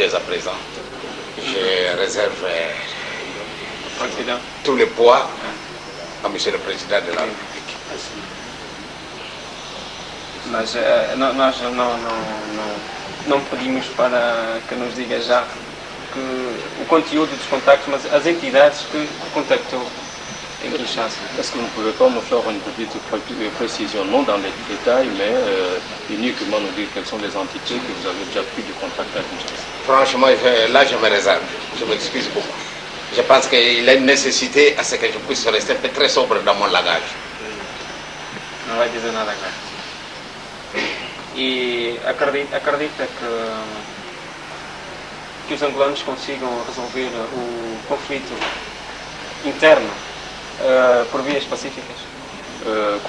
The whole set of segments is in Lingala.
dès à présent, je réserve tous les poids a Monsieur le Président de la République. Mas nós não pedimos para que nos diga já que o conteúdo dos contactos, mas as entidades que contactou em Kinshasa. Est-ce que vous ne pouvez pas me faire une petite précision, non dans les détails, mais uniquement nous dire quelles sont les entités que vous avez déjà pris de contact à Kinshasa? Franchement, là je me réserve, je m'excuse beaucoup. Je pense qu'il y a une nécessité à ce que je puisse rester très sobre dans mon langage. Não vai dizer nada agora. E acredita que os angolanos consigam resolver o conflito interno por vias pacíficas?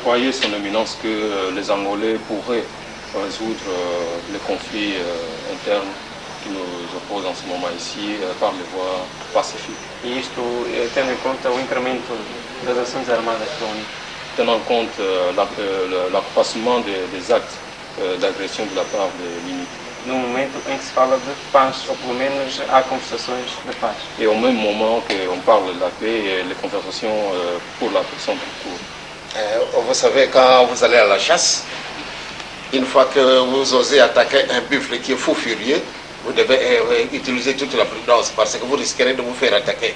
Croyez son éminence que les Angolais pourraient résoudre les conflits internes qui nous opposent en ce moment ici par les voies pacifiques. E isto tendo em conta o incremento das ações armadas pela UNITA? Tenant compte l'accroissement des actes d'agression de la part de l'UNITA. No momento em que se fala de paz, ou pelo menos há conversações de paz. Et au même moment qu'on parle de la paix, les conversations pour la paix sont en cours. Vous savez, quand vous allez à la chasse, une fois que vous osez attaquer un buffle qui est fou furieux, vous devez utiliser toute la prudence parce que vous risquerez de vous faire attaquer.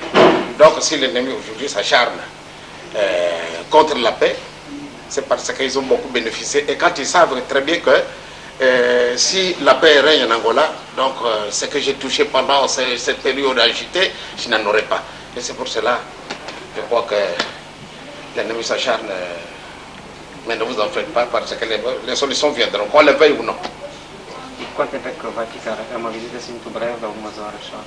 Donc si l'ennemi aujourd'hui s'acharne contre la paix, c'est parce qu'ils ont beaucoup bénéficié. Et quand ils savent très bien que si la paix règne en Angola, donc ce que j'ai touché pendant cette période agitée, je n'en aurai pas. Et c'est pour cela, je crois que l'ennemi s'acharne. Mais ne vous en faites pas parce que les solutions viendront, qu'on le veuille ou non. E quanto tempo é que vai ficar? É uma visita assim muito breve, algumas horas só?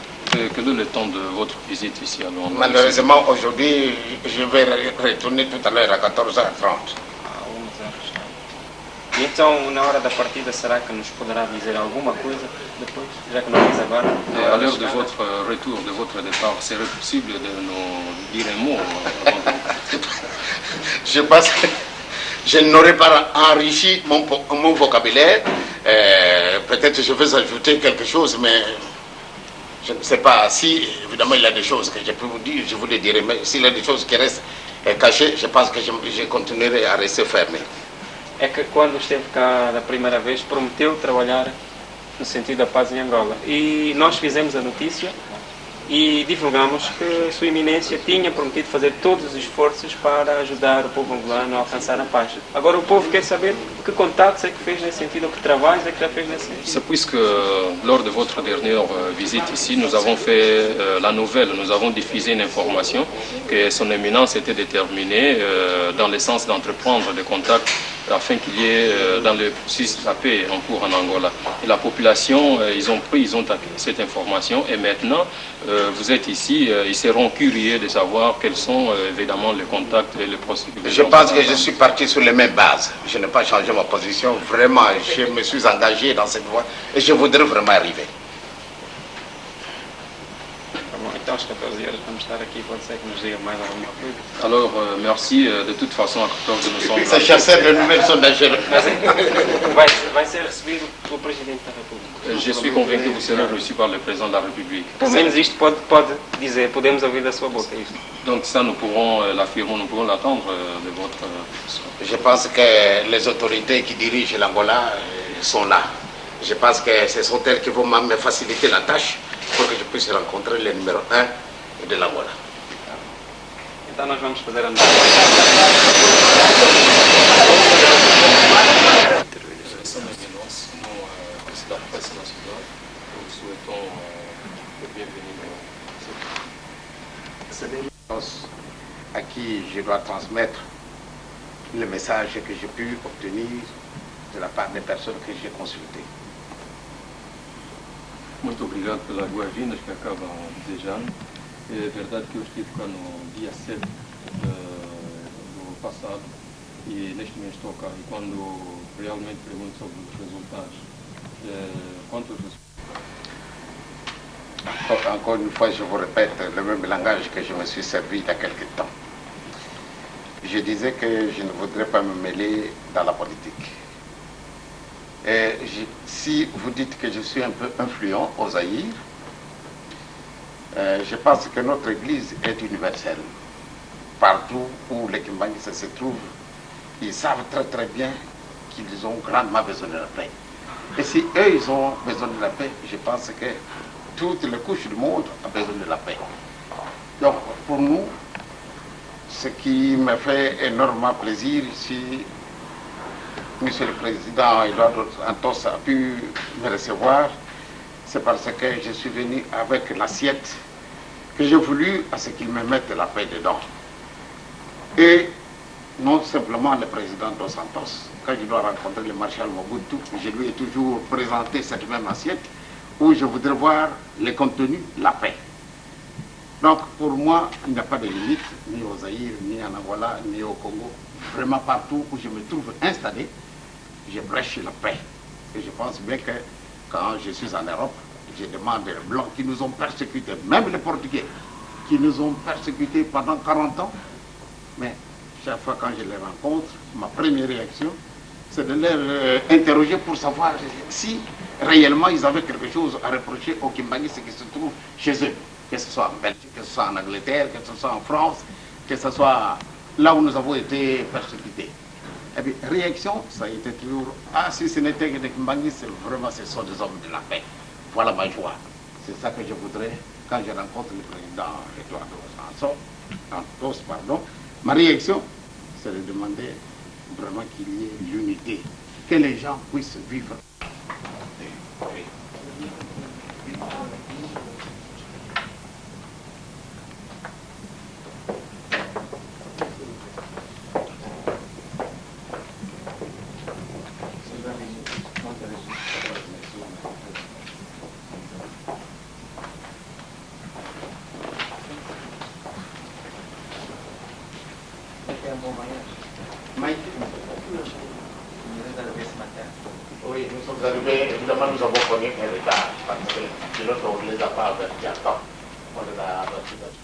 Quel est le temps de votre visite ici à Londres? Malheureusement, aujourd'hui, je vais retourner tout à l'heure à 14h30. Algumas horas só. E então, na hora da partida, será que nos poderá dizer alguma coisa depois? Já que não diz agora? À l'heure de votre retour, de votre départ, serait possible de nous dire un mot avant Je pense que je n'aurais pas enrichi mon vocabulaire. Peut-être je vais ajouter quelque chose, mais je ne sais pas. Si, évidemment, il y a des choses que je peux vous dire, je vous les dirai. Mais s'il y a des choses qui restent cachées, je pense que je continuerai à rester fermé. É que quando esteve cá da primeira vez, prometeu trabalhar no sentido da paz em Angola. E nós fizemos a notícia e divulgamos que Sua Eminência tinha prometido fazer todos os esforços para ajudar o povo angolano a alcançar a paz. Agora o povo quer saber que contactos é que fez nesse sentido, ou que trabalhos é que já fez nesse sentido. C'est puisque lors de votre dernière visite ici, nous avons fait la nouvelle, nous avons diffusé une information que son éminence était déterminée dans le sens d'entreprendre des contacts afin qu'il y ait dans le processus de la paix en cours en Angola. Et la population, ils ont acquis cette information et maintenant vous êtes ici, ils seront curieux de savoir quels sont évidemment les contacts et les procédures. Je pense que je suis parti sur les mêmes bases. Je n'ai pas changé ma position. Vraiment, je me suis engagé dans cette voie et je voudrais vraiment arriver. Então, às 14 horas vamos estar aqui, pode ser que nos diga mais alguma coisa. Alors, merci. De toute façon, à 14 nous sommes Ces chasseurs de nouvelles sont dangereux. Vai ser recebido pelo Presidente da República. Je suis convaincu que vous serez reçu par le Président de la République. Pelo menos isto pode dizer, podemos ouvir da sua boca isto. Donc ça, nous pourrons l'affirmer, nous pourrons l'attendre de votre... Je pense que les autorités qui dirigent l'Angola sont là. Je pense que ce sont elles qui vont me faciliter la tâche pour que je puisse rencontrer le numéro 1 de l'Angola. Então nós vamos fazer a À qui je dois transmettre le message que j'ai pu obtenir de la part des personnes que j'ai consultées. Muito obrigado pelas boas-vindas que acabam desejando. É verdade que eu estive cá no dia 7 do passado e neste momento estou cá. E quando realmente pergunto sobre os resultados, quantos resultados? Encore une fois, je vous répète le même langage que je me suis servi il y a quelque temps. Je disais que je ne voudrais pas me mêler dans la politique. Si vous dites que je suis un peu influent au Zaïre, je pense que notre Église est universelle. Partout où les Kimbanguistes se trouvent, ils savent très très bien qu'ils ont grandement besoin de la paix. Et si eux, ils ont besoin de la paix, je pense que toutes les couches du monde ont besoin de la paix. Donc, pour nous, ce qui me fait énormément plaisir, si Monsieur le Président Eduardo Santos a pu me recevoir, c'est parce que je suis venu avec l'assiette que j'ai voulu à ce qu'il me mette la paix dedans. Et non simplement le président Dos Santos. Quand je dois rencontrer le maréchal Mobutu, je lui ai toujours présenté cette même assiette où je voudrais voir le contenu, la paix. Donc pour moi, il n'y a pas de limite, ni au Zaïre, ni en Angola, ni au Congo. Vraiment partout où je me trouve installé, je prêche la paix. Et je pense bien que quand je suis en Europe, je demande aux Blancs qui nous ont persécutés, même les Portugais, qui nous ont persécutés pendant 40 ans, mais chaque fois quand je les rencontre, ma première réaction, c'est de les interroger pour savoir si réellement ils avaient quelque chose à reprocher aux Kimbanguistes qui se trouvent chez eux, que ce soit en Belgique, que ce soit en Angleterre, que ce soit en France, que ce soit là où nous avons été persécutés. Et puis, réaction, ça a été toujours, ah si ce n'était que des Kimbanguistes, vraiment ce sont des hommes de la paix. Voilà ma joie. C'est ça que je voudrais quand je rencontre le président Eduardo Santos, ma réaction, c'est de demander vraiment qu'il y ait l'unité, que les gens puissent vivre. Oui, nous sommes arrivés, évidemment nous avons connu un retard parce que les pilotes, on ne les a pas avertis à temps. On les a avertis à temps.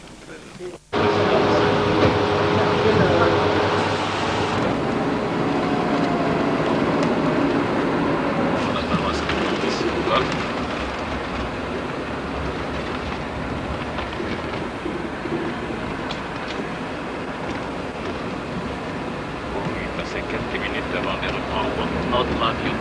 Quelques minutes avant de reprendre notre avion.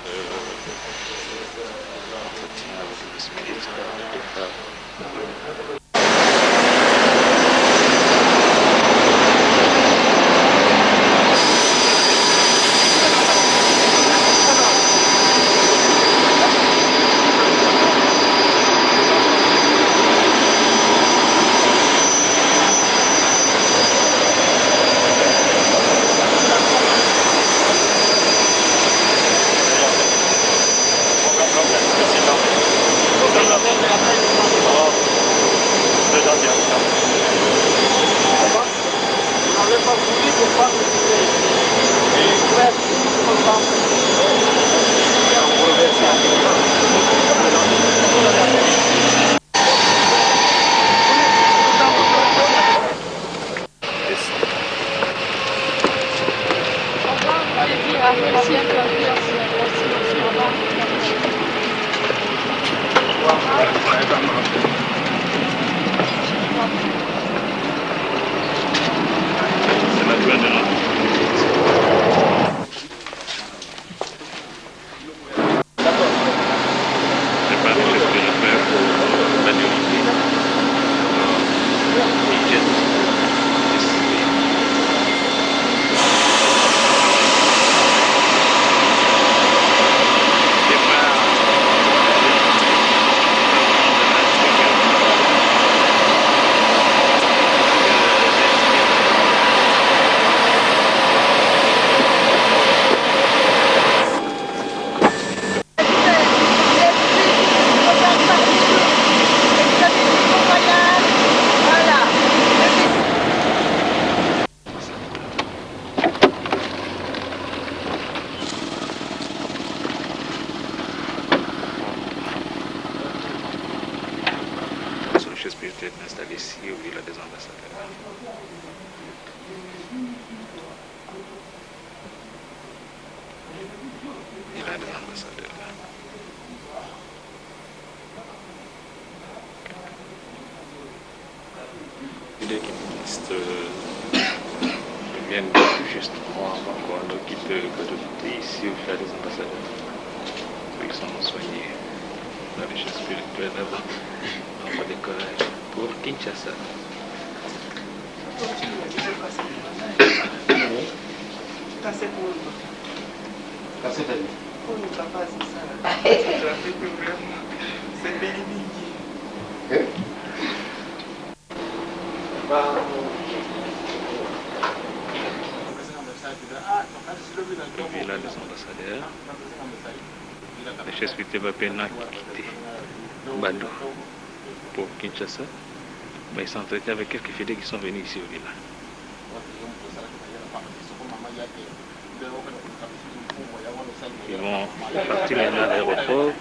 Entretien avec le vice-ministre d'État. Installé ici au Villa des Ambassadeurs. Villa des Ambassadeurs. L'idée qui ministre viennent justement avant qu'on nous quitte ici au Villa des Ambassadeurs. Ils sont soignés dans les choses spirituelles avant notre décollage pour Kinshasa. Villa des ambassadeurs. Le chef spirituel va maintenant quitter Bandou pour Kinshasa. Mais il s'entretient avec quelques fidèles qui sont venus ici au village. Ils vont partir maintenant à l'aéroport.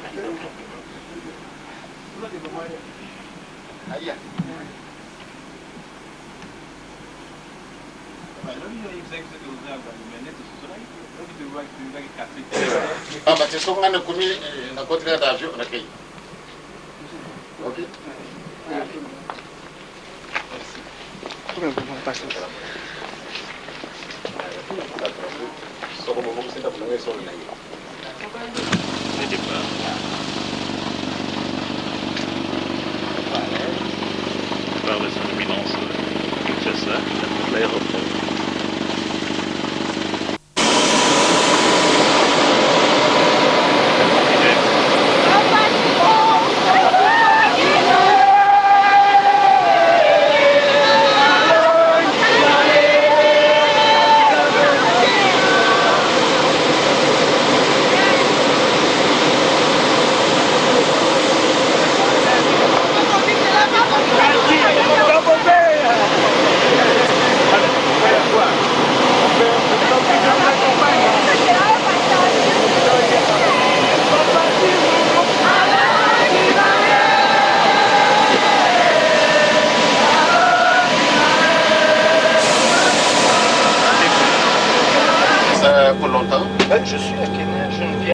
Ah, bah, c'est ce qu'on a commis dans le côté d'avion. Ok. Le départ. Par de son éminence Kinshasa, l'aéroport. Pour longtemps. Je suis à Kenya, je ne viens.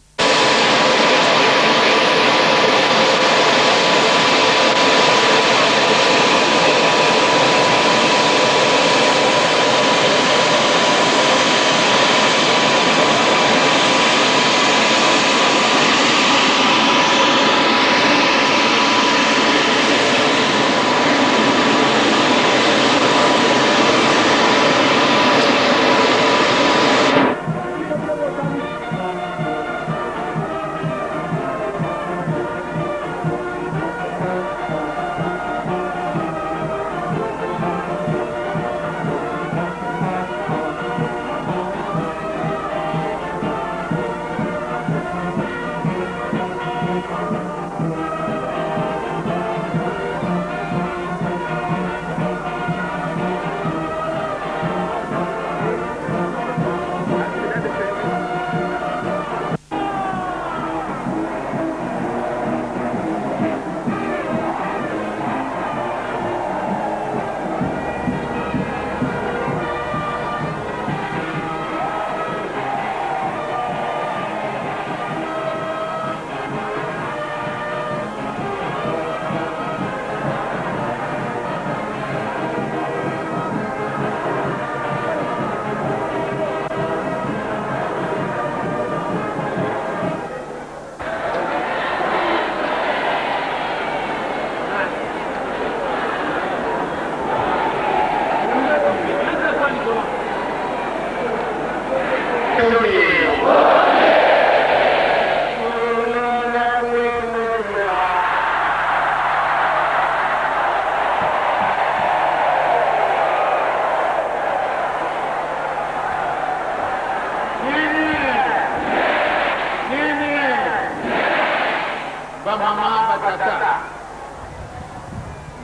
Mama batata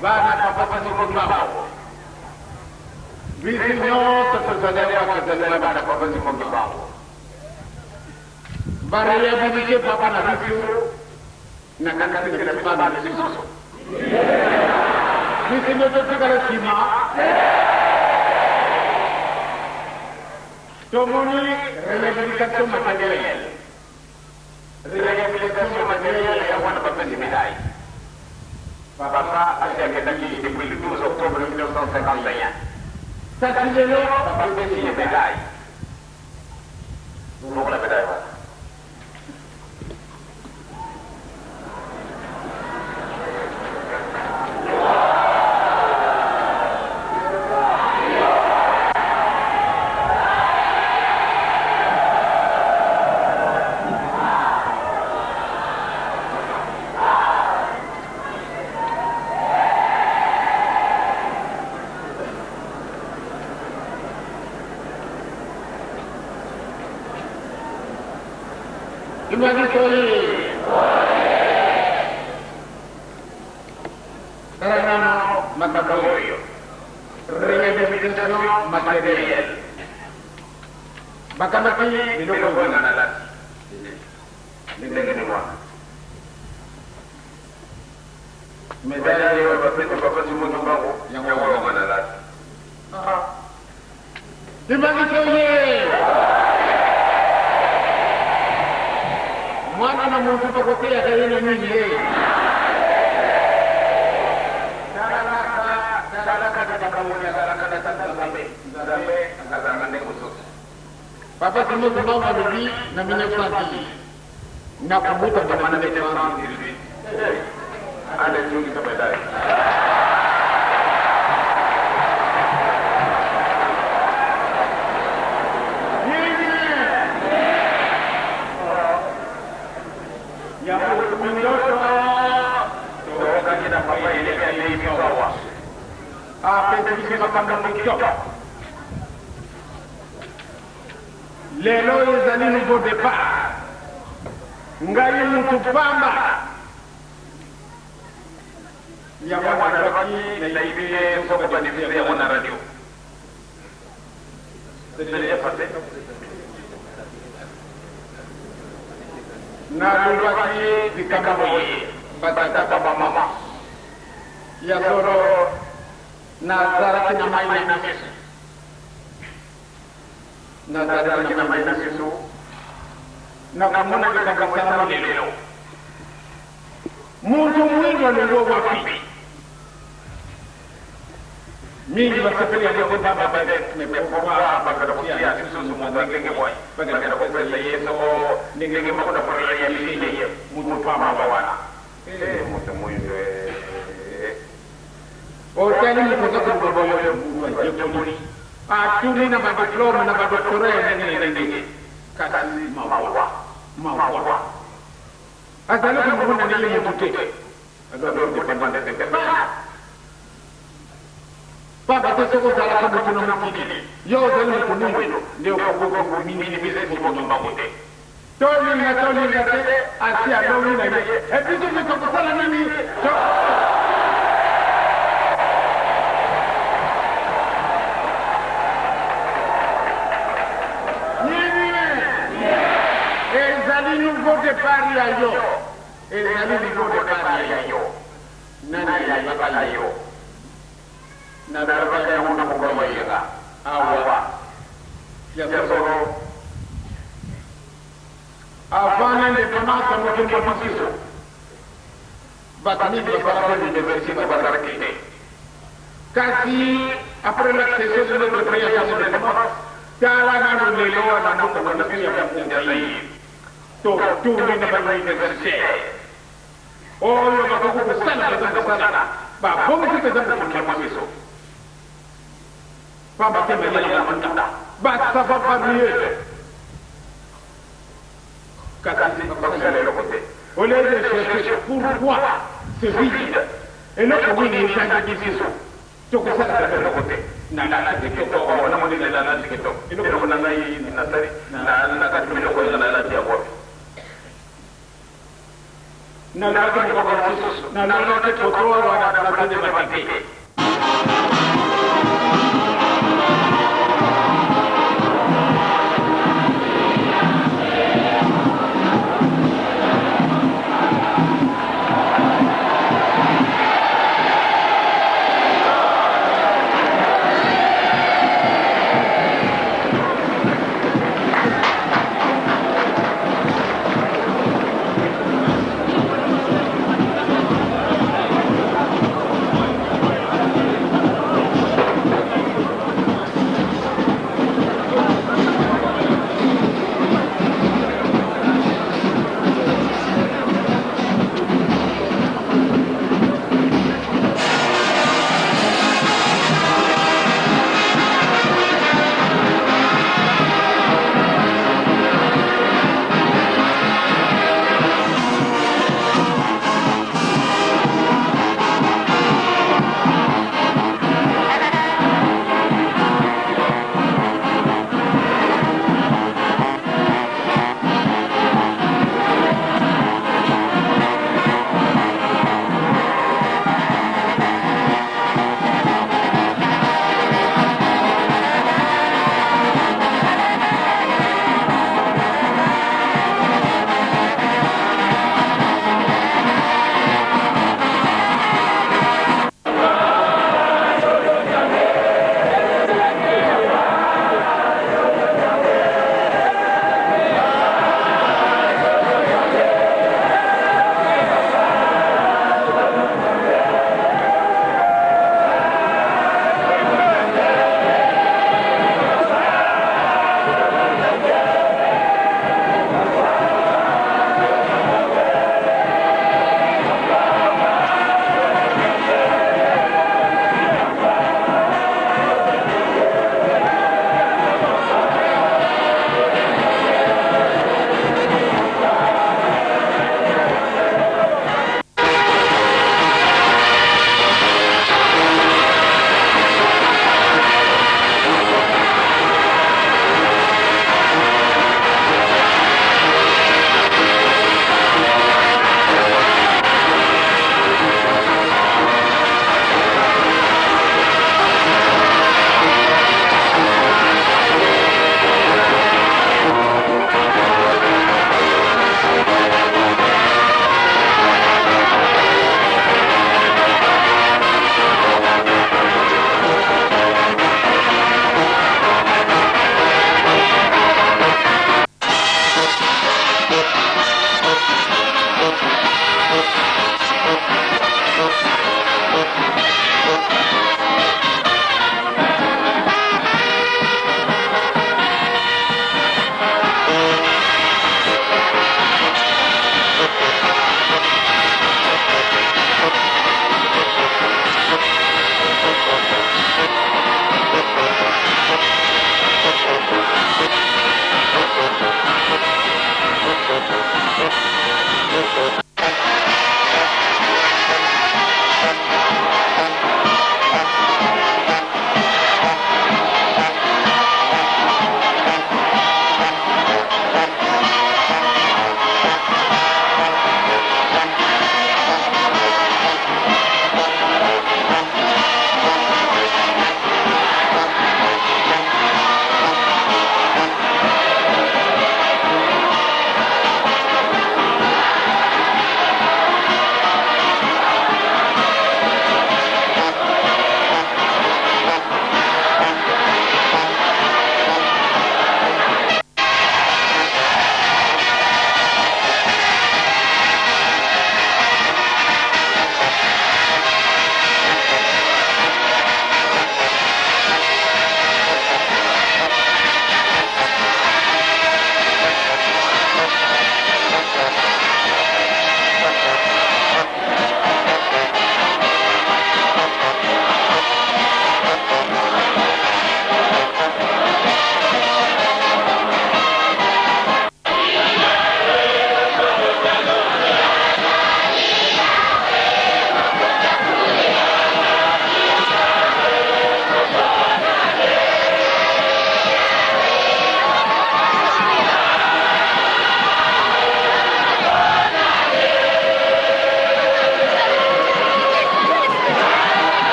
bana papa siko mbao visi nyote tuzaliwa kuzaliwa bana papa siko mbao bari ya bibike papa na visu na kanisa kile baba na visu visi nyote tukala sima tomoni relegation matériel réhabilitation matérielle ya wana bapesi médaille. Papa a été acquis depuis le 12 octobre 1951. Ça c'est le papa bapesi les médailles. Pour la médaille. Réhabilitation matérielle. Bakamati, le logo de la mais d'ailleurs, papa du monde il y a un logo de mwana na muntu pakokea kaina nyinyi papa simu mama bibi na 1910 na kumbuka bana 1918 ana jungi kama dai lelo ezali nouveau départ ngai mutu pamba ya wana baki na ibie soko ba diffuser ya wana radio c'est déjà passé na lubaki dikamaboye batata baba mama ya soro na zaraki na mai na mesu na zaraki na mai na mesu na kamuna kikakasana lelo muntu mwingi walio wapi mingi wasafiri aliote baba bebe mepekoa bakadokia susu mwangenge boy bagada ko pesa yeso ngenge makoda parla ya fille muntu pama bawana muntu mwingi Otani mkoza kuboboyo yo jeponi. Atuni na madiploma na madoktora nenge kasi mawa. Azalo kumuna nile mutute. Ado depende de Baba tesoko zala kama kuna mkini. Yo zalo kunungu ndio kwa mimi business kwa mbamote. Toli na te asia lowi na ye. Ebizo nikokosala nini? Nouveau départ ya yo ezali nouveau départ ya yo nani ya baba yo na baba ya una mugoma yega awa ya soro afana le tomata mo kimbo pasiso batani de para de université para kite kasi après l'accession de notre création de démocratie kala na le lo na no ko na pia ya tu ni na bani université oh yo ba ko sana ba bomu te da ko ma miso ba ba te me la manda ba sa ba ba mieux Au lieu de chercher pourquoi ce vide, et là, pour une échange de bisous, tout ça, c'est le côté. Nana, c'est que tu as un de la nana, c'est que tu as un nana,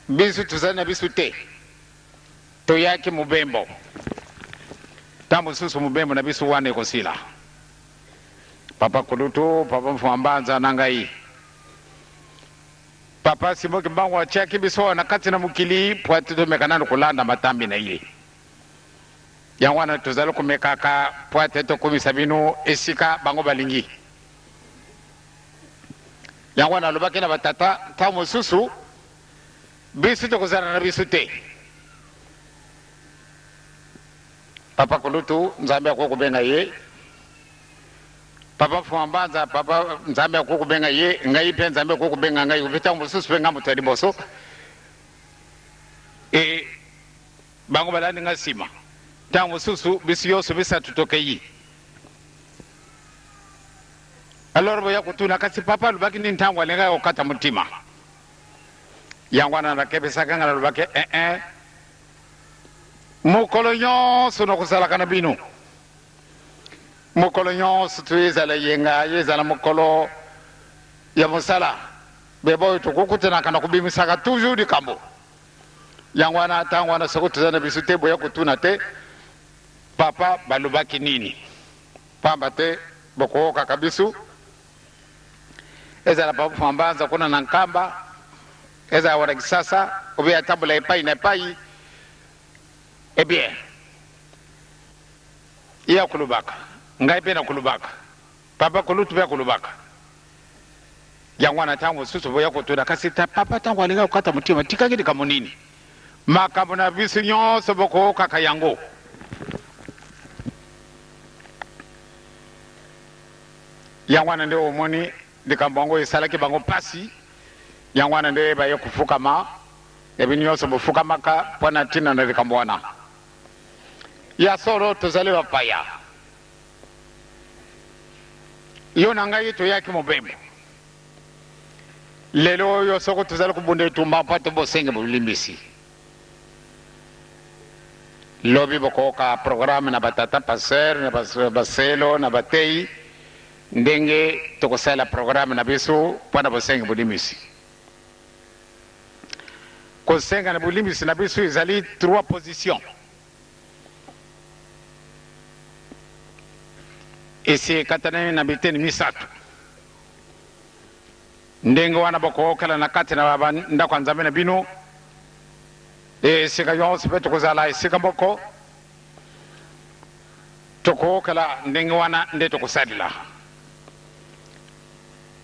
bisu tuzali na bisu te toyaki mubembo tambu susu mubembo na bisu wane kosila papa kulutu papa mfambanza nangai papa simoki mbangu wachaki biso na kati na mukili pwati mekanano kulanda matambi na ile yangwana tuzali kumekaka pwati to kumisa binu esika bango balingi yangwana lubaki na batata tamu susu bisu to kuzana na bisu te papa kulutu nzambe akukubenga ye papa fuambanza papa nzambe akukubenga ye ngai pe nzambe akukubenga ngai upita mususu penga mutari boso bango balani ngasima tangu susu bisu yoso bisa tutoke yi alors boya kutuna kasi papa lubaki ni ntangu alenga okata mutima yangwana na kebisa kanga lubaki mukolo nyonso nokusalaka na bino mukolo nyonso tuyezala yenga yezala mukolo ya musala beboyo tukukutenaka na kubimisaka toujours likambo yangwana tangwana soko tuzana bisu te boya kutuna te papa balubaki nini pamba te bokooka kabisu ezala papa fambanza kuna na nkamba ezala wana kisasa ubeya tambula epai na epai bien iya kulubaka ngai pena kulubaka papa kulutu pia kulubaka yangwana tangu susu boya kutuna kasita papa tangu alinga kukata mutima tikagidi kamunini makambo na bisu nyonso bokooka kayango yangwana nde omoni likambo esalaki bango pasi yangwana nde baye kufukama ebintu nyonso bofukamaka pona tina na likambo wana ya solo tozali bapaya yo na ngai toyaki mobembo lelo oyo soko tozali kubunda etumba mpa tobosenge bulimbisi lobi bokooka programe na batata paser na baselo na batei ndenge tokosala programe na biso mpona bosenge bulimbisi kosenga na bulimbisi na biso ezali 3 position esi katane na biteni misatu ndenge wana bokookala na kati na ndako nzambe na bino esika yonso pe tokozala esika moko tokookala ndenge wana nde tokosalila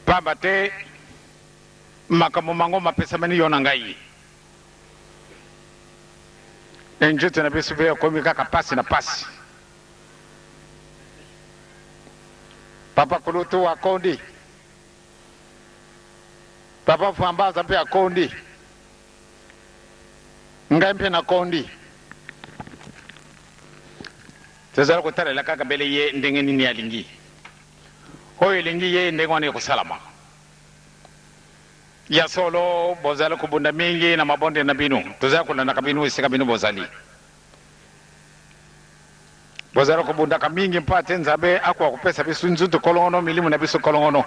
pamba te makambo mango mapesamani yo na ngai enjutu na biso pe okomi kaka pasi na pasi papa kulutu akondi papa fambaza mpe akondi ngai mpe nakondi tozala kotalela kaka mbele ye ndenge nini alingi oyo elingi ye ndenge wana ekosalama ya solo bozala kubunda mingi na mabonde na bino tozala kulandaka bino esika bino bozali bozala kubundaka mingi mpate nzambe akwa kupesa bisu nzutu kolongono milimu na bisu kolongono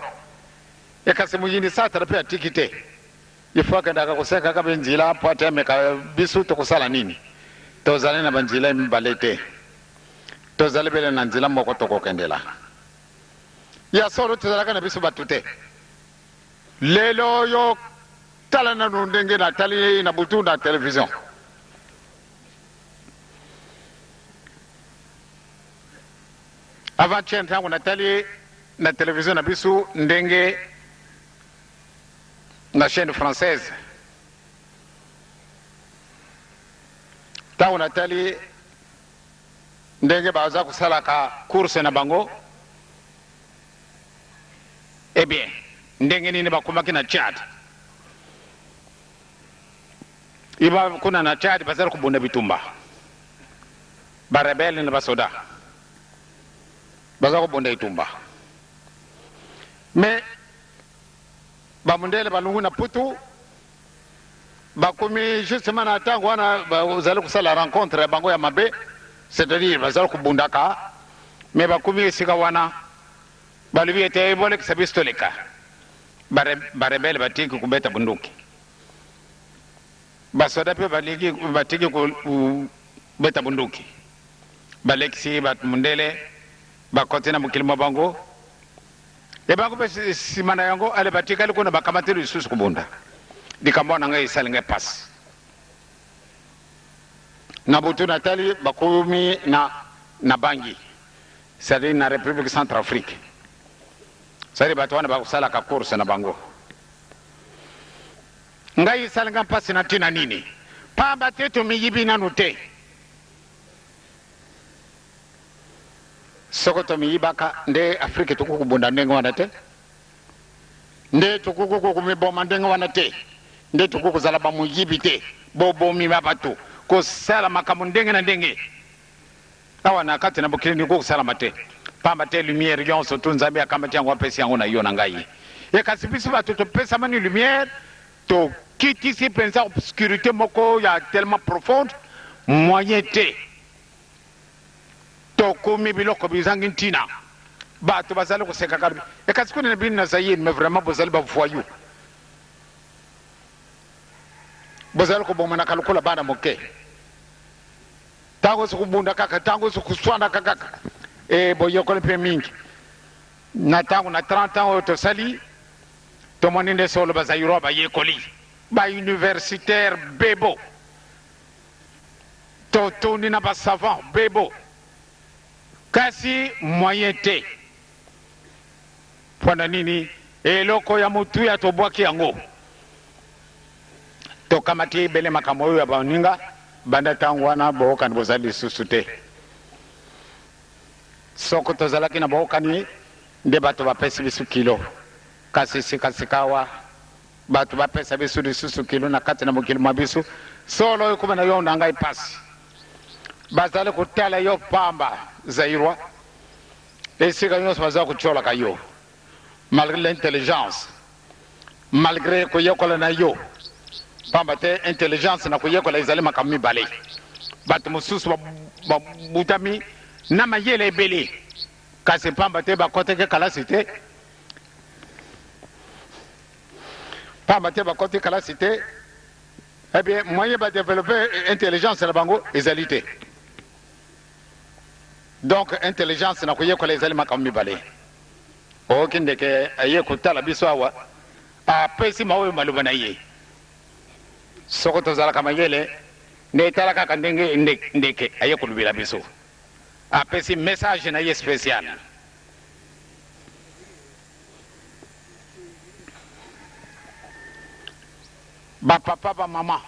ekasi mujini satara pe atiki te ifo akendaka kuseka kabe nzila pate ameka bisu tokusala nini tozale na banzila mbale te tozale bele na nzila moko tokokendela ya solo tozalaka na bisu batu te lelo yo tala na ndenge na tali na butu na television avant-hier tangu natali na television na bisu ndenge na chaîne française tangu natali ndenge baza kusalaka course na bango bien ndenge nini bakumaki na Chad iba kuna na Chad bazali kubunda bitumba barebele na basoda baza kubunda itumba me bamundele balungu na putu bakumi justement na tango wana bazali kusala rencontre ya bango ya mabe c'est-à-dire bazali kubundaka me bakumi esika wana balubi ete bole kisabistoleka barebele batiki kubeta bunduki basoda pe baliki batiki ku beta bunduki balexi bat mundele bakotina mukilimo bango e bango be simana yango ale batika liko na bakamatelo isusu kubunda dikambona ngai salinga pass na butu natali bakumi na bangi sadi na Republique Centrafrique sadi batwana bakusala ka course na bango ngai salinga pass na tina nini pamba tetu miyibi na nute sokoto miyibaka nde Afrique tukuku bunda ndenga wanate nde tukuku kumiboma ndenga wanate nde tukuku zalaba muyibi te bobo mibabatu ko sala makamu ndenge na ndenge awa na kati na bukini ko sala mate pamba te lumière yonso tunzambi akamati yango pesi yango na yona ngai e kasibisu batu to pesa mani lumière to kiti si pensa obscurité moko ya tellement profonde moyen te to komi biloko bizangi ntina batu bazali kuseka karbi e kasikuni na bin na zayin mais vraiment bozali ba voyou bozali ko bomana kalukula bana moke tango sukubunda kaka tango sukuswanda kaka e boyoko le pe mingi na tango na 30 ans to sali to moninde solo bazayiro ba yekoli ba universitaire bebo to toni na ba savant bebo kasi moyen te pona nini eloko ya mutu ya tobwaki yango to kamati bele makambo ya baninga banda tangu wana boka ni bozali susute soko to zalaki na boka ni nde bato bapesi bisu kilo kasi sikasikawa bato bapesa bisu disusu kilo na kati na mukilo mabisu solo yuko na yo nanga ipasi bazali kutala yo pamba zairwa esika yo swaza kuchola kayo malgré l'intelligence malgré ko yokola na yo pamba te intelligence na ko yokola izali makami bale bat mususu ba butami na mayele bele kasi pamba te ba kote ke kala cité pamba te ba kote kala cité eh bien moyen ba développer intelligence na bango ezalité. Donc intelligence na kuye ko les éléments comme mibale o kinde ke aye ko tala biso awa a pesi mawe maluba na ye sokoto zala kama yele ne tala ka ndenge ndeke aye ko lubila biso a pesi message na ye spécial ba papa ba mama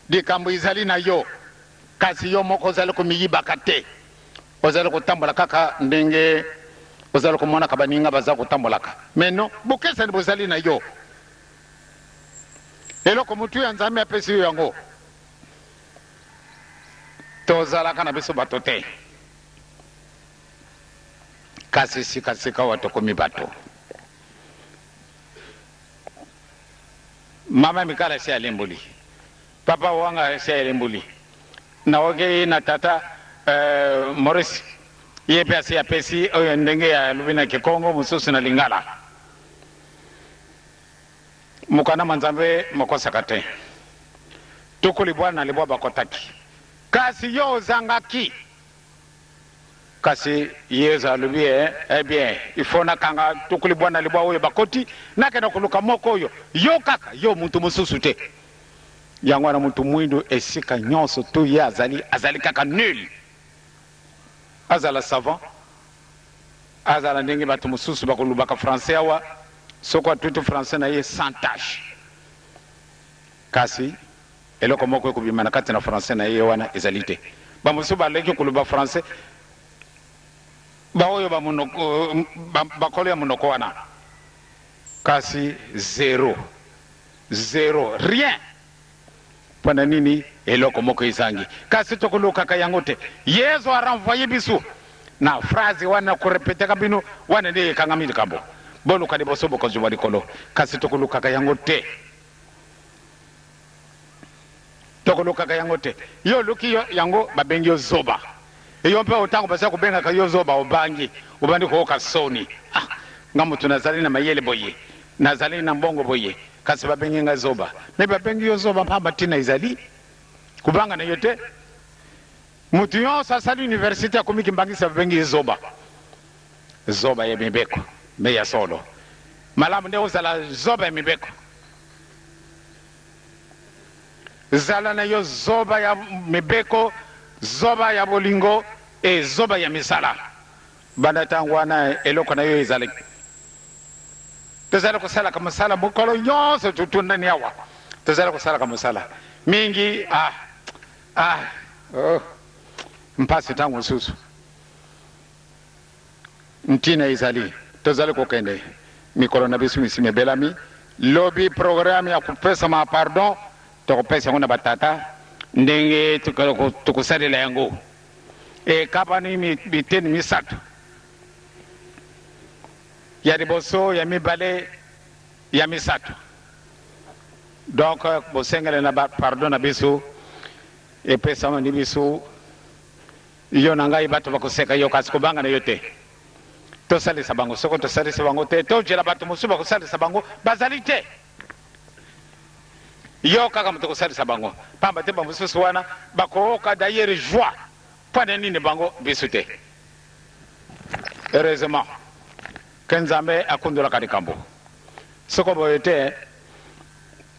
di kambo izali na yo kasi yo moko zali ko miyiba kate ozali kutambola kaka ndenge ozali kumona kabaninga baza kutambolaka meno bukesa ni bozali na yo eloko mutu ya nzambe apesi yo yango tozalaka na biso bato te kasi sikasika watokomi bato mama mikala si alembuli papa wanga si alembuli na oge na tata Maurice ye pesi ya pesi oyo ndenge ya lubina kikongo mususu na lingala mukana manzambe makosa kate tukuli bwana libwa bakotaki kasi yo zangaki kasi yeza lubie eh bien ifona kanga tukuli bwana libwa oyo bakoti nakena kuluka moko oyo yo kaka yo muntu mususu te yangwana muntu mwindu esika nyonso tu ya azali kaka nul azala savant azala ndenge bato mususu bakolubaka français awa soko tutu français na ye sans tâche kasi eloko moko ekobima na kati na français na ye wana ezali te bamosusu baleki koluba français baoyo bakolo ya monoko wana kasi zero rien pona nini eloko moko izangi kasi tokolukaka yango te yezo aranvoye biso na phrase wana kurepeteka bino wana nde kangamili kambo bolu kadi bosobo ko jwa likolo kasi tokolukaka yango te yo luki yango babengi yo zoba eyo mpe otango basa kubenga ka yo zoba obangi ubandi ko kasoni ngamutu nazali na mayele boye nazali na mbongo boye kasi babengi nga zoba me babengi yo zoba mpamba ntina ezali kubanga na yo te mutu nyonso asali université akomi kimbangisa babengi ye zoba zoba ya mibeko me ya solo malamu nde ozala zoba ya mibeko zala na yo zoba ya mibeko zoba ya bolingo e zoba ya misala banda ntango wana eloko na yo ezali tozali kosala ka mosala mokolo nyonso tutundani awa tozali kosala ka mosala mingi mpasi ntango mosusu ntina ezali tozali kokende mikolo na biso misi mibelami lobi programme ya kopesa ma pardon tokopesa yango na batata ndenge tokosalela yango ekapani biteni misato ya liboso ya mibale ya misato donc bosengele na pardon na biso epesama ni biso yo na ngai bato bakoseka yo kasi kobanga na yo te tosalisa bango soko tosalisa bango te tojela bato mosusu bakosalisa bango bazali te yo kaka moto kosalisa bango pamba te bamosusu wana bakooka dayere joie mpona nini bango biso te heureusement ke nzambe akundolaka likambo soko boye te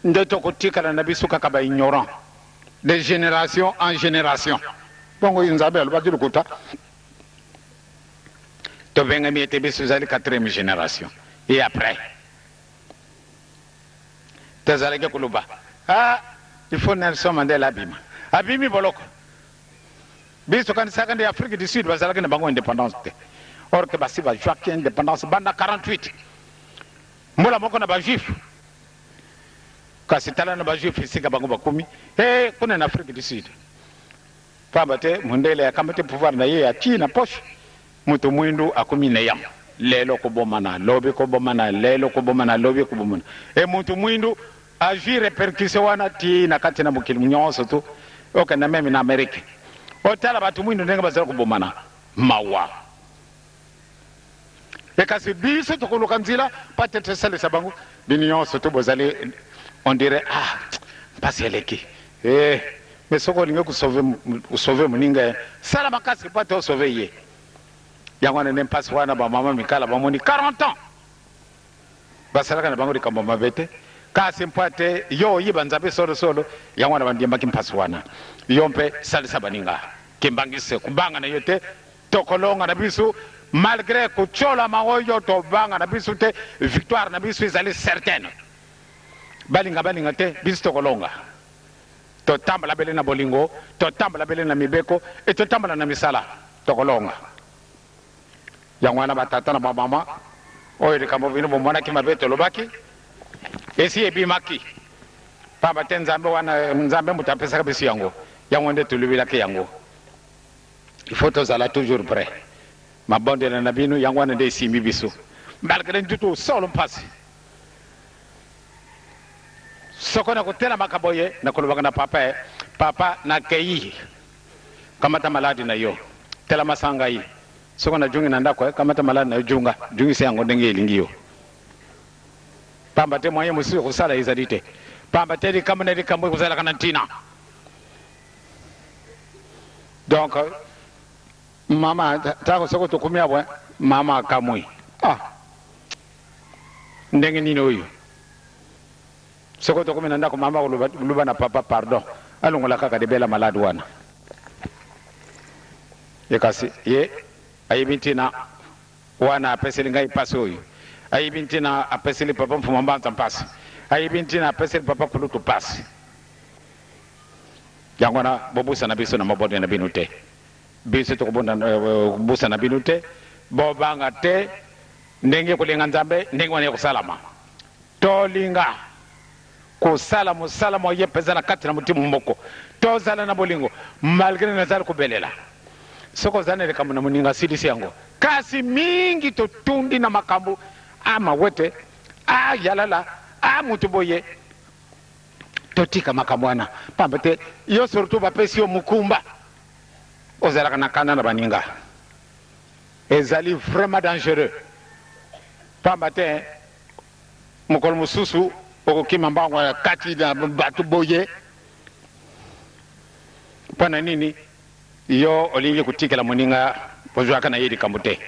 nde tokotikala na biso kaka baignorant de génération en génération bongo nzambe alobaki lokuta tobengami ete biso ezali 4e génération et après tozalaki koloba il faut Nelson Mandela abimi boloko biso kanisaka nde Afrique du Sud bazalaki na bango indépendance te or que basi bazwaki indépendance banda 48 mbula moko na bajuif kasi tala na bajuif esika bango bakomi kuna na Afrique du Sud pamba te mundele akamate pouvoir na ye ati na poche mutu mwindu akomi na yam lelo kobomana lobi kobomana lelo kobomana lobi kobomana mutu mwindu aji répercussion wana ti na kati na mokili nyonso tu okenda meme na Amerike otala batu mwindu ndenge bazala kobomana mawa kasi biso tokoluka nzila pate tosalisa bango bini nyonso tu bozali on dirait mpasi eleki mais soko olingi kosauve moninga sala makasi pate osauve ye yango wana nde mpasi wana bamama mikala bamoni 40 ans basalaka na bango likambo mabe te kasi mpo ate yo oyiba nzambe solosolo yango wana bandiembaki mpasi wana yo mpe salisa baninga kimbangise kubanga na yo te tokolonga na biso malgré kotiola mango yo tobanga na biso te victoire na biso ezali certaine balinga te biso tokolonga totambola bele na bolingo totambola bele na mibeko e totambola na misala tokolonga yango wana batata na bamama oyo likambo bino bomonaki mabe tolobaki esi ebimaki pamba te nzambe moto apesaka biso yango nde tolobelaki yango il faut tozala toujours prêt mabondela na bino yango wana nde esimi biso malgré ntutu solo mpasi soko na kotela makambo ye na kolobaka na papa na kei kamata maladi na yo tela masanga yi soko na jungi na ndako kamata maladi na yo jungi se yango ndenge elingi yo pamba te moyen mosusu kosala ezali te pamba te likambo na likambo ekozalaka na ntina donc mama tako soko tokomi abwe mama akamwi ndenge nini oyo soko tokomi na ndako mama koluba na papa pardon alongola kaka debela maladi wana kasi ye ayibi ntina wana apeseli ngai pasi oyo ayibi ntina apeseli papa mfuma mbanza mpasi ayibi ntina apeseli papa kulutu pasi yango wana bobusa na biso na mabonde na bino te biso tokobusa na bino te bobanga te ndenge kolinga nzambe ndenge wana kosalama tolinga kosala mosala moye mpenza na kati na motima moko tozala na bolingo malgré nazali kobelela soko ozala na likambo na moninga silisi yango kasi mingi totundi na makambo mawete yalala mutu boye totika makambo wana pamba te yo surtout bapesi yo mukumba ozalaka na kanda na baninga ezali vraiment dangereux pamba te mokolo mosusu okokima mbango kati na batu boye pana nini yo olingi kutikela muninga pozwaka na yedi kambute.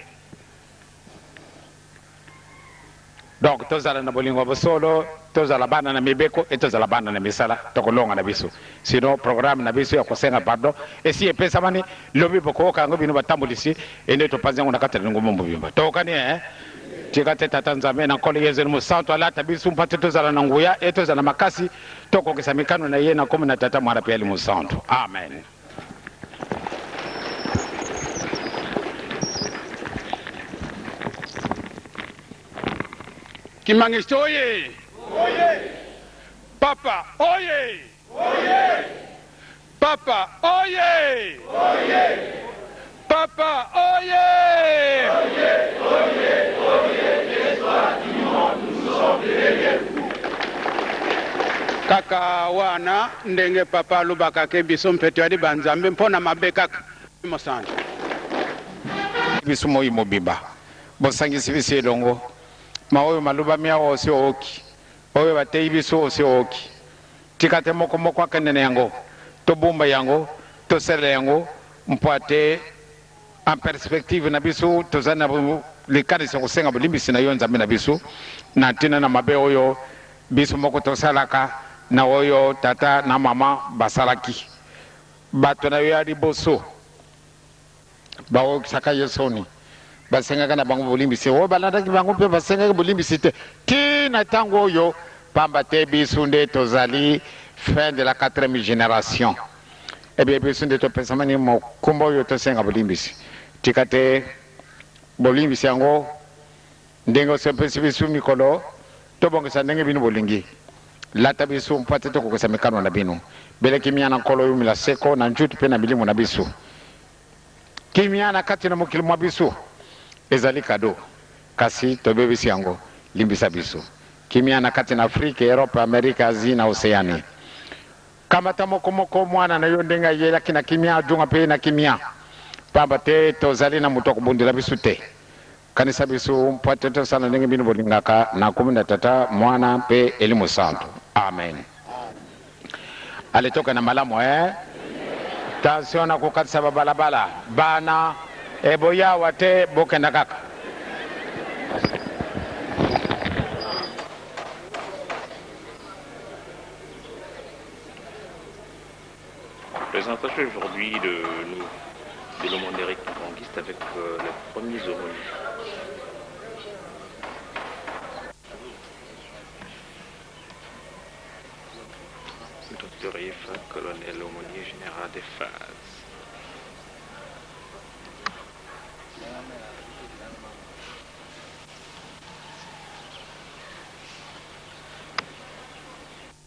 Donc tozala na bolingo bosolo, tozala bana na mibeko et tozala bana na misala tokolonga na biso. Sinon programme na biso ya kosenga pardon esi epesa mani lobi boko kango bino batambulisi ende to panzango na katala ngombo mbimba. Tokani tikate tata nzambe na kole yezu mu santo ala tabisu mpate tozala na nguya et tozala makasi tokokesa mikano na ye na komi na tata mwana pele mu santo. Amen. Kimangiste oye! Oye! Papa oye! Oye! Papa oye! Oye! Papa oye! Oye! Oye! Oye! L'espoir du monde, nous sommes derrière vous. Kaka wana ndenge papa lubaka ke biso mpete wadi banzambe mpona mabe kaka mosanje. Biso moyi mobimba. Bosangisi bisi elongo. Maoyo maluba miao osi oki oyo batei biso osi oki tikate moko moko akanene yango to bumba yango to sele yango mpwate en perspective na biso tozana le kanisa kusenga bulimbisi na yo nzambe na biso na tina na mabe oyo biso moko tosalaka na oyo tata na mama basalaki bato na yo ya liboso baokisaka yesoni basenga kana bango bolimbisi o balandaki bango pe basenga bolimbisi te tina tango oyo pamba te biso nde tozali fin de la 4e génération bien biso nde topesa mani mokumba oyo tosenga bolimbisi tika te bolimbisi yango ndenge osepesi biso mikolo tobongisa ndenge bino bolingi lata biso mpo te tokokesa mikano na bino bele kimia na nkolo oyo mila seko na njutu mpe na milimo na biso kimia na kati na mokili mwa biso ezali kado kasi tobebisi yango limbisa biso kimia na kati na Afrika, Europe, Amerika, Asie na Oceania kamata moko moko mwana na yo ndenga yelaki na kimia adunga pe na kimia pamba te tozali na mutu akubundila biso te kanisa biso mpwate tosala ndenge bino bolingaka na komi na tata mwana pe elimu santo. Amen. Alitoka na malamu tension na kukatisa babalabala bana eboya wate bokenda kaka. Présentation aujourd'hui de l'aumône d'Éric Kibangiste avec les premiers aumôniers. Docteur Yefa, colonel aumônier général des phases.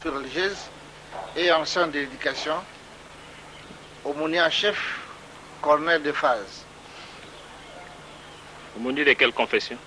Religieuse et en centre d'éducation, aumônier en chef, colonel de phase. Aumônier de quelle confession?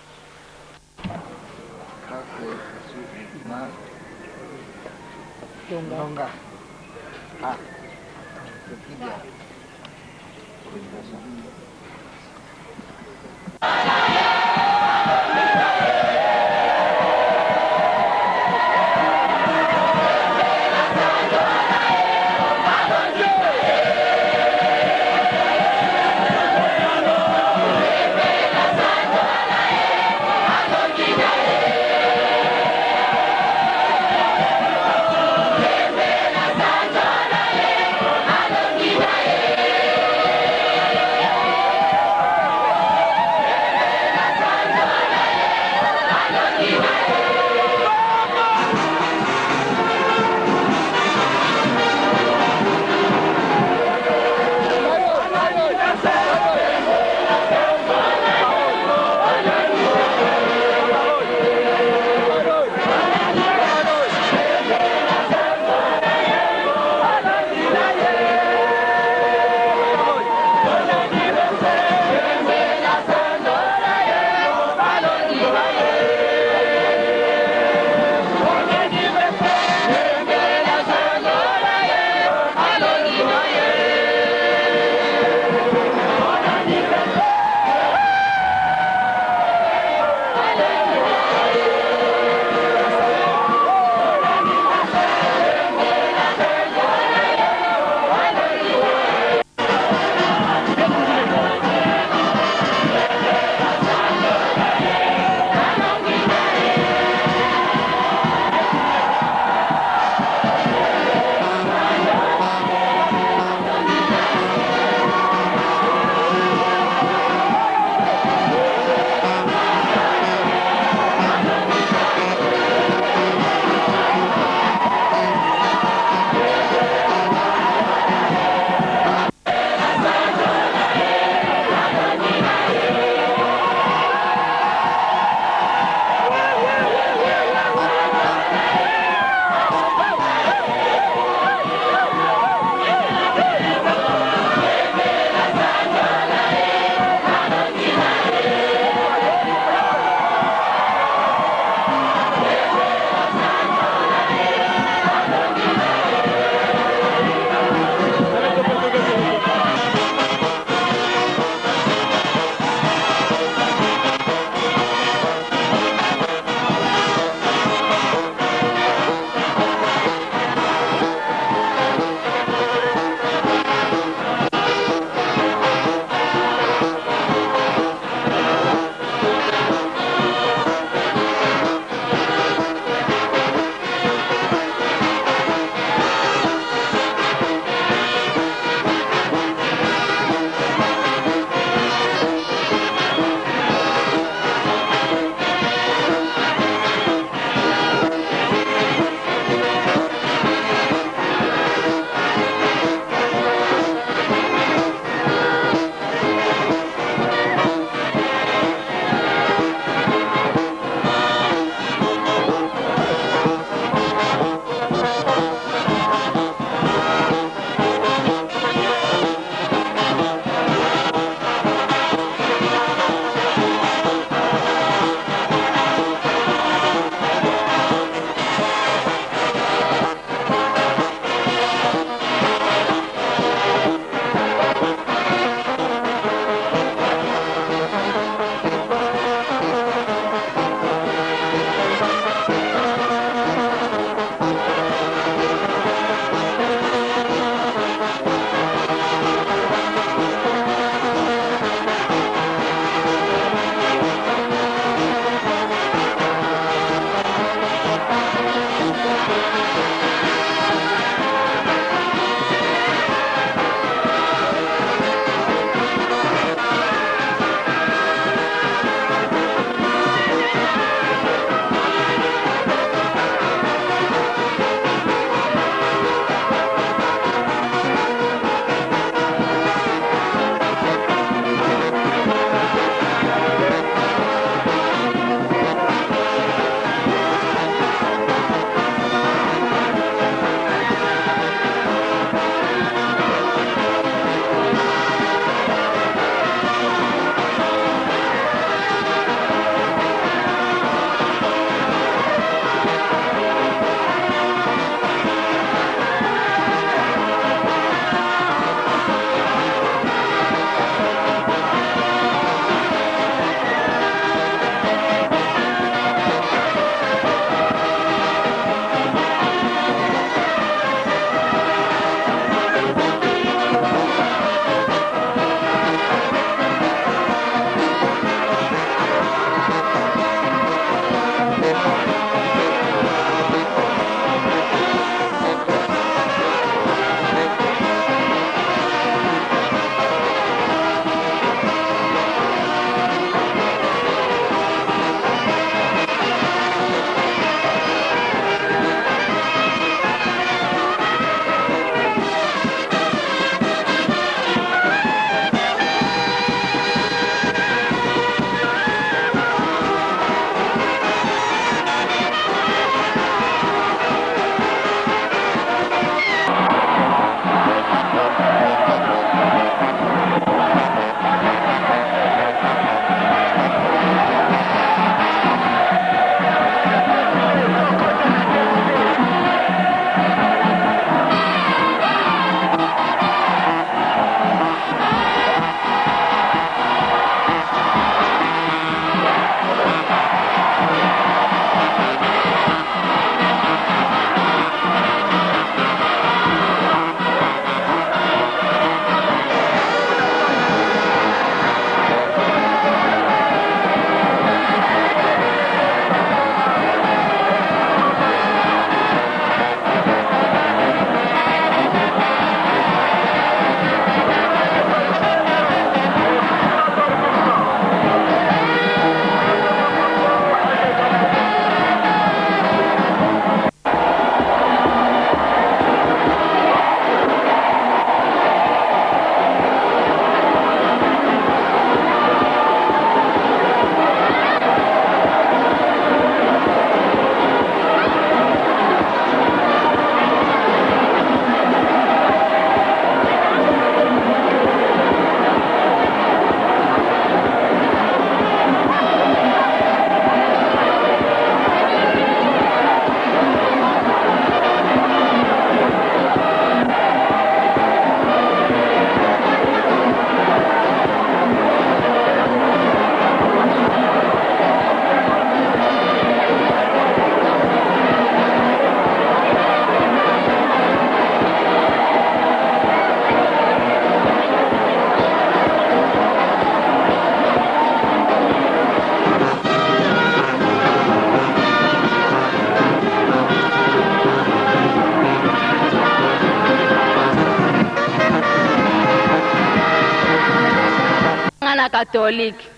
catholique.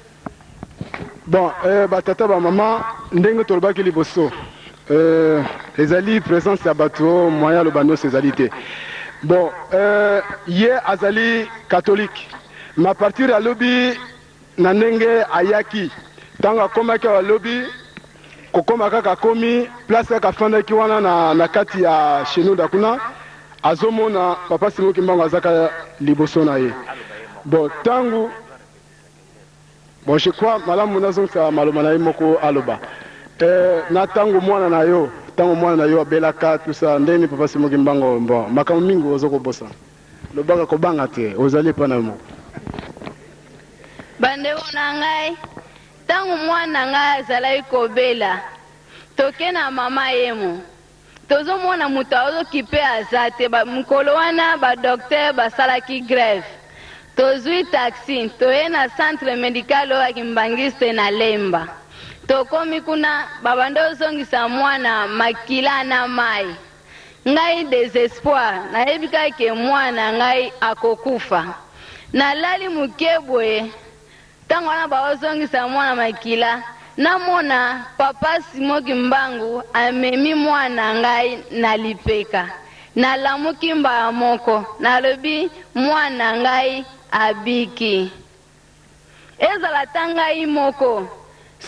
Bon, batata ba maman ndenge tolobaki liboso ezali présence ya bato moyen lobano ezali. Bon, ye azali catholique. Ma partir ya lobi na ndenge ayaki tanga komaki ya lobi kokoma kaka komi place kaka fandaki wana na kati ya chenu dakuna azomona papa Simoki Mbango azaka liboso na ye. Bon, tangu bon, je crois malamu nazongisa maloma na ye moko aloba na tangu mwana na yo abelaka tout ça ndeni papa Simoki Mbango bon makambo mingi ozokobosa lobaka kobanga te ozali pa na mo bandeko na ngai tangu mwana ngai azalaki kobela toke na mama yemo tozomona moto azokipe aza te mokolo wana badokter basalaki grève tozwi taxi toye na centre médical oyo akimbangiste na Lemba tokomi kuna baba ndo ozongisa mwana makila na mai ngai desespoir nayebi kake mwana ngai akokufa nalali mukebwe ntango wana baozongisa mwana makila namona papa Simoki Mbangu amemi mwana ngai na lipeka nalamuki mbala moko nalobi mwana ngai abiki ezala ta ngai moko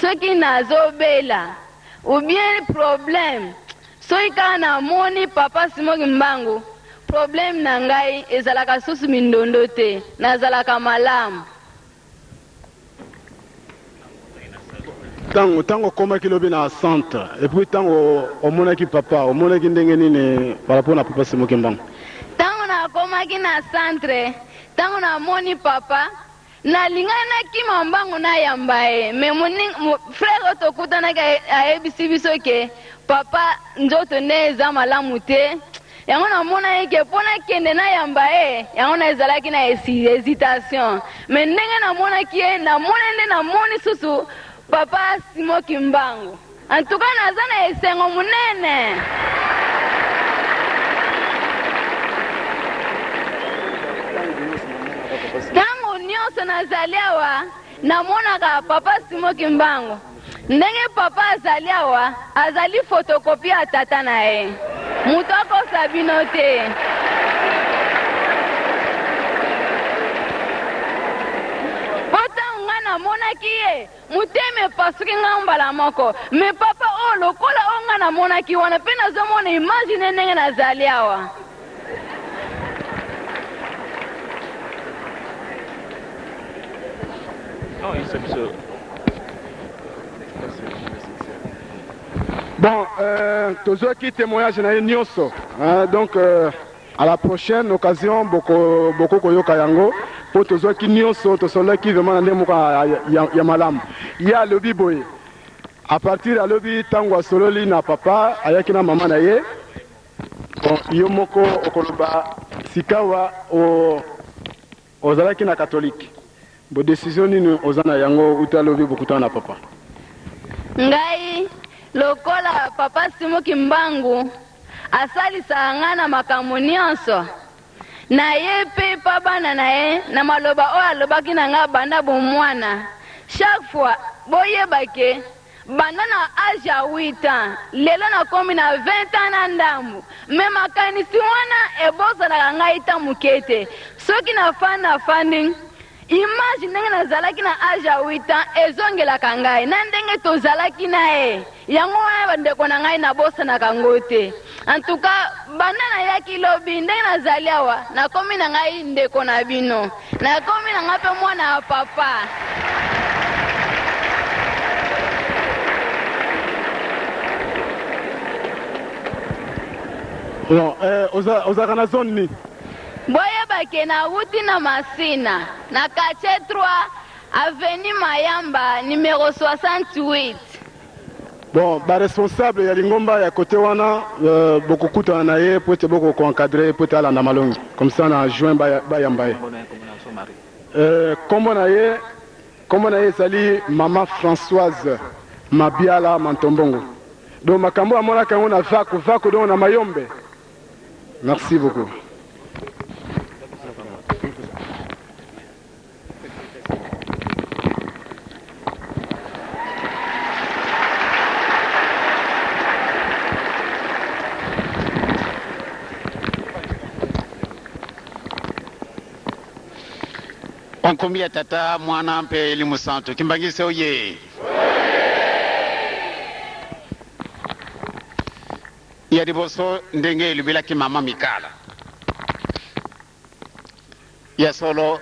soki nazobela ou bien problème soki kaka namoni papa Simoki Mbangu problème na ngai ezalaka susu mindondo te nazalaka malamu tango okomaki lobi na centre et puis tango omonaki papa omonaki ndenge nini par rapport na papa Simoki Mbangu? Tango nakomaki na centre tango namoni papa nalinganaki Mbangu nayamba ye me frère tokutanaki ayebisi biso ke papa nzoto nde eza malamu te yango namona ye ke mpo nakende nayamba ye yango na ezalaki na hésitation me ndenge namonaki ye namoni susu papa Simoki Mbangu antuka naza na esengo munene tango nyonso nazali awa namonaka papa Simoki Mbangu ndenge papa azali awa azali fotokopi ya tata na ye mutu akosa bino te namonaki ye muteme pasuki nga mbala moko me papa o lokola o nga namonaki wana mpe nazomona imagine ndenge nazali awa Bon, tozwaki témoignage na ye nyonso donc à la prochaine occasion boko koyoka yango po tozwaki nyonso tosolaki vraiment na ndenge moko ya malamu ye alobi boye à partir alobi ntango asololi na papa ayaki na mama na ye bon yo moko okoloba sikawa ozalaki na catholique bo décision nini oza na yango uta alobi bokutana na papa? Ngai lokola papa Simoki Mbangu asalisaka nga na makambo nyonso na ye mpe pa bana na ye na maloba oyo alobaki na nga banda bomwana chaque fois boyebake banda na age ya 8 ans lelo nakomi na 20 ans na ndambu me makanisi wana ebozalaka ngai ta moke te soki nafandi image ndenge nazalaki na age ya 8 ans ezongelaka ngai na ndenge tozalaki na ye yango wana bandeko na ngai nabosanaka ngo te en tout cas banda nayaki lobi ndenge nazali awa nakomi na ngai ndeko na bino nakomi na ngai mpe mwana ya papa non ozalaka na zone nini? boyebake nawuti na Masina na quartier 3 avenue Mayamba numéro 68. Bon, responsable ya lingomba ya kote wana bokokutana na ye po ete bokoencadre po ete alanda malongi comme ça na juin bayamba ye kombo na ye ezali mama Françoise Mabiala Mantombongo donc makambo amonaka yango na vako donc na Mayombe. Merci beaucoup. Onkombi ya tata mwana mpe elimu santo Kimbangise oye. Ya diboso ndenge ilubila ki mama Mikala ya solo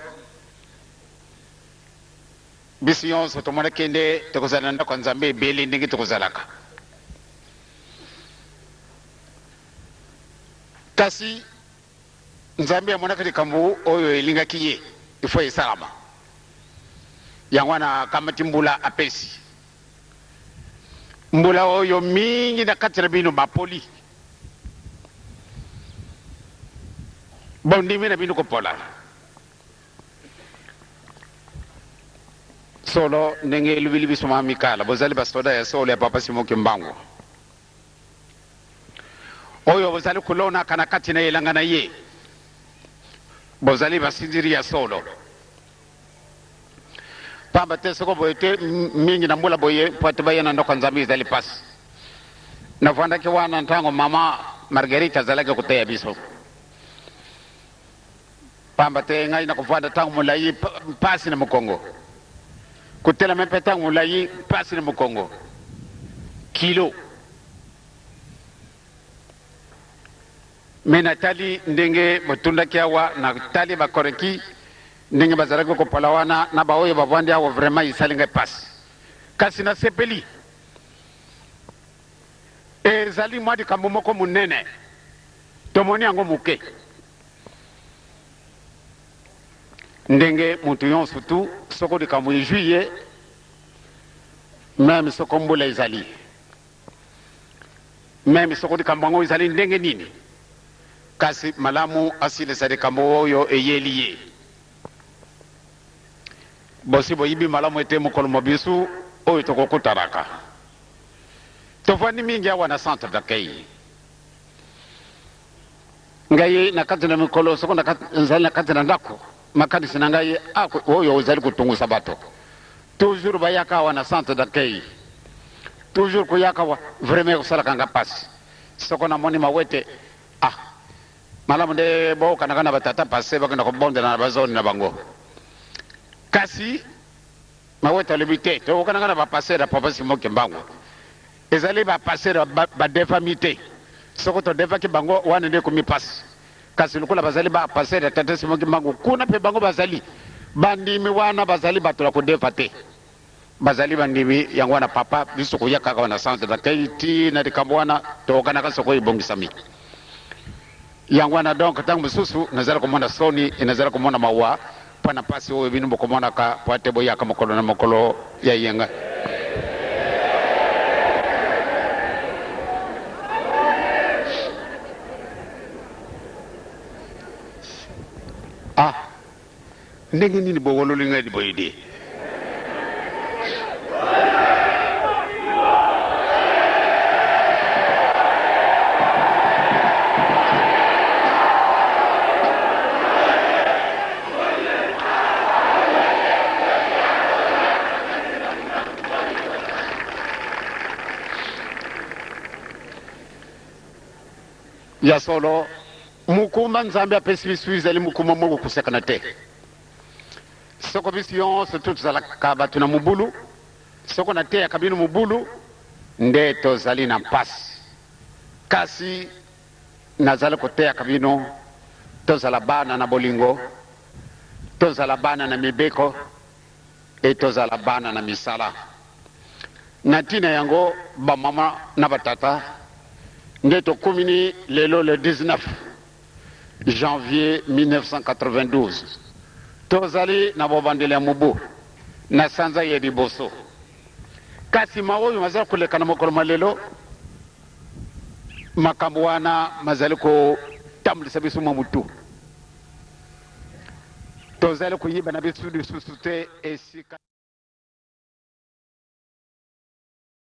bisi yonso tomona kende tokozalanda kwa Nzambe ebele ndenge tokozalaka kasi Nzambe amonaka likambo oyo elingaki ye ifo esalama yango na kamati mbula apesi mbula oyo mingi na kati na bino bapoli bondimi na bino kopola solo ndenge libilibi soma mikala bozali basoda ya solo ya papa Simoki Mbangu oyo bozali kulona kana kati na yelanga na ye bozali basinziri ya solo pamba te soko boyete mingi na mbula boye pote bayena ndoko nzambi izali pasi na fanda ki wana ntango mama Margarita zalake kuteya biso pamba te ngai na kufanda tango mulai pasi na Mukongo kutela mepe tango mulai pasi na Mukongo kilo mena tali ndenge botunda kiawa na tali bakoreki ndenge bazalaki kopola wana na baoyo bavandi awo vraiment isalinga pasi kasi na sepeli ezali mwadi kambo moko munene tomoni yango muke ndenge mutu yonso tu soko likambo ejuye meme soko mbula ezali meme soko likambo yango ezali ndenge nini kasi malamu asilisa likambo oyo eyeli ye bosi boyibi malamu ete mokolo mobisu oyo tokokutaraka tofandi mingi awa na centre d'accueil ngai na kati na mikolo soko nzali na kati na ndako makanisi na ngai oyo ozali kutungusa bato toujours bayaka awa na centre d'accueil toujours kuyaka wa vraiment kusalaka nga pasi soko namoni mawete malamu nde bokanaka na batata pase bakenda kobondela na bazoni na bango kasi mawete alobi te tokokanaka na bapasera papa Simoki Mbangu ezali bapasera badefami te soko todefaki bango wana nde komipasi kasi lokola bazali bapasera tata Simoki Mbangu kuna mpe bango bazali bandimi wana bazali bato ya kodefa te bazali bandimi yango wana papa biso koya kaka wana centre d'accueil ti na likambo wana tokokanaka soko ebongisami yango wana donc ntango mosusu nazali komona soni nazali komona mawa mpona mpasi oyo bino bokomonaka po ate boyaka mokolo na mokolo ya yenga ndenge nini bowololi ngai boyidi ya solo mukuma nzambe apesi biso ezali mukuma moko kusekana te soko biso yonso tozalaka bato na mobulu soko nateyaka bino mobulu nde tozali na mpasi kasi nazali koteyaka bino tozala bana na bolingo tozala bana na mibeko e tozala bana na misala na ntina yango bamama na batata nde tokumini lelo le 19 janvier 1992 tozali na bobandeli ya mobu na sanza ya liboso kasi maoyo mazali koleka na mokolo malelo makambo wana mazali kotambulisa biso mwa mutu tozali koyiba na biso lisusu te esika